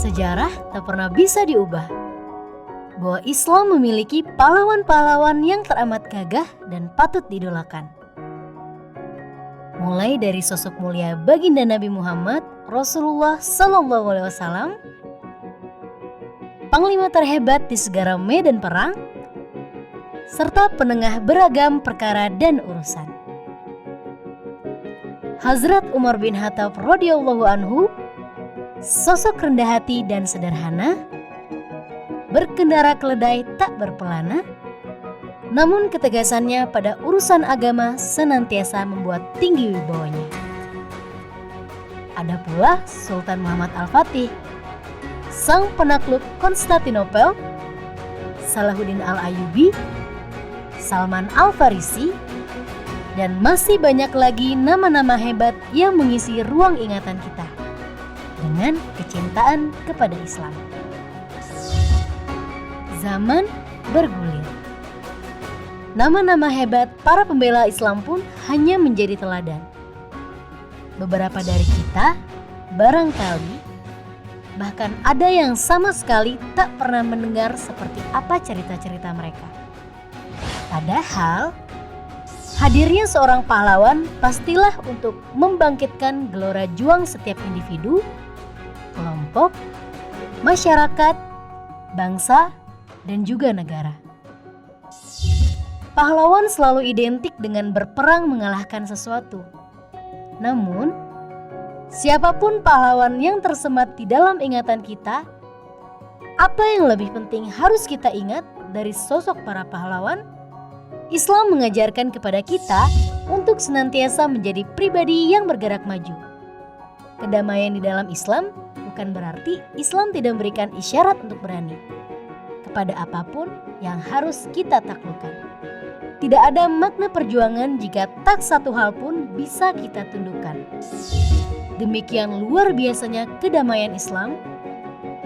Sejarah tak pernah bisa diubah, bahwa Islam memiliki pahlawan-pahlawan yang teramat gagah dan patut diidolakan. Mulai dari sosok mulia baginda Nabi Muhammad Rasulullah SAW, panglima terhebat di segala medan perang, serta penengah beragam perkara dan urusan. Hazrat Umar bin Khattab radhiyallahu anhu, sosok rendah hati dan sederhana, berkendara keledai tak berpelana, namun ketegasannya pada urusan agama senantiasa membuat tinggi wibawanya. Ada pula Sultan Muhammad Al-Fatih, sang penakluk Konstantinopel, Salahuddin Al-Ayyubi, Salman Al-Farisi, dan masih banyak lagi nama-nama hebat yang mengisi ruang ingatan kita dengan kecintaan kepada Islam. Zaman bergulir. Nama-nama hebat para pembela Islam pun hanya menjadi teladan. Beberapa dari kita barangkali bahkan ada yang sama sekali tak pernah mendengar seperti apa cerita-cerita mereka. Padahal hadirnya seorang pahlawan pastilah untuk membangkitkan gelora juang setiap individu, kelompok, masyarakat, bangsa, dan juga negara. Pahlawan selalu identik dengan berperang mengalahkan sesuatu. Namun, siapapun pahlawan yang tersemat di dalam ingatan kita, apa yang lebih penting harus kita ingat dari sosok para pahlawan? Islam mengajarkan kepada kita untuk senantiasa menjadi pribadi yang bergerak maju. Kedamaian di dalam Islam bukan berarti Islam tidak memberikan isyarat untuk berani kepada apapun yang harus kita taklukkan. Tidak ada makna perjuangan jika tak satu hal pun bisa kita tundukkan. Demikian luar biasanya kedamaian Islam,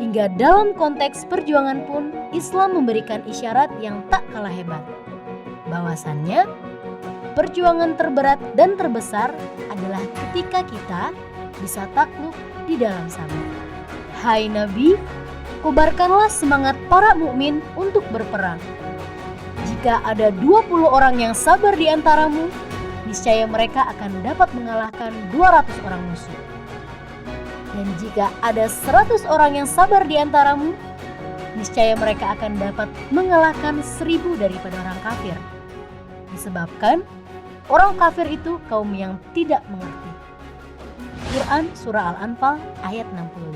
hingga dalam konteks perjuangan pun Islam memberikan isyarat yang tak kalah hebat. Bahwasannya, perjuangan terberat dan terbesar adalah ketika kita bisa takluk di dalam sabar. Hai Nabi, kobarkanlah semangat para mukmin untuk berperang. Jika ada 20 orang yang sabar di antaramu, niscaya mereka akan dapat mengalahkan 200 orang musuh. Dan jika ada 100 orang yang sabar di antaramu, niscaya mereka akan dapat mengalahkan 1000 daripada orang kafir. Disebabkan orang kafir itu kaum yang tidak mengerti. Quran Surah Al-Anfal ayat 65.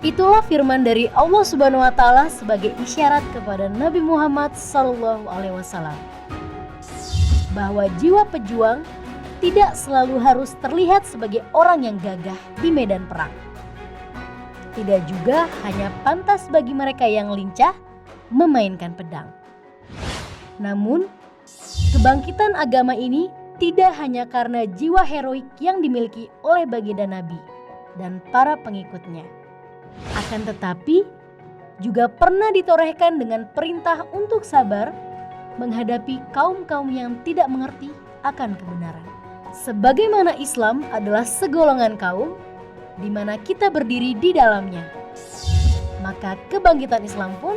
Itulah firman dari Allah Subhanahu wa Ta'ala sebagai isyarat kepada Nabi Muhammad SAW, bahwa jiwa pejuang tidak selalu harus terlihat sebagai orang yang gagah di medan perang. Tidak juga hanya pantas bagi mereka yang lincah memainkan pedang. Namun, kebangkitan agama ini tidak hanya karena jiwa heroik yang dimiliki oleh baginda Nabi dan para pengikutnya. Akan tetapi, juga pernah ditorehkan dengan perintah untuk sabar menghadapi kaum-kaum yang tidak mengerti akan kebenaran. Sebagaimana Islam adalah segolongan kaum di mana kita berdiri di dalamnya, maka kebangkitan Islam pun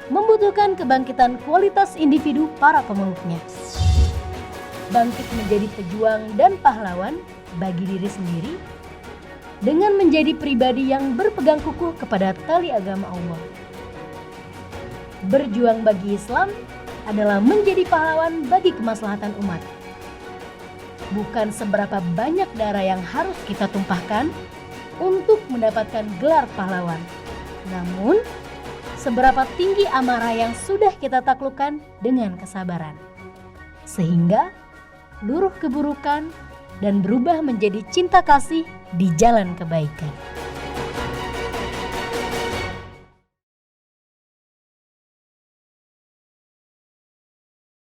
membutuhkan kebangkitan kualitas individu para pemeluknya. Bangkit menjadi pejuang dan pahlawan bagi diri sendiri dengan menjadi pribadi yang berpegang kukuh kepada tali agama Allah. Berjuang bagi Islam adalah menjadi pahlawan bagi kemaslahatan umat. Bukan seberapa banyak darah yang harus kita tumpahkan untuk mendapatkan gelar pahlawan, namun seberapa tinggi amarah yang sudah kita taklukkan dengan kesabaran, sehingga luruh keburukan dan berubah menjadi cinta kasih di jalan kebaikan.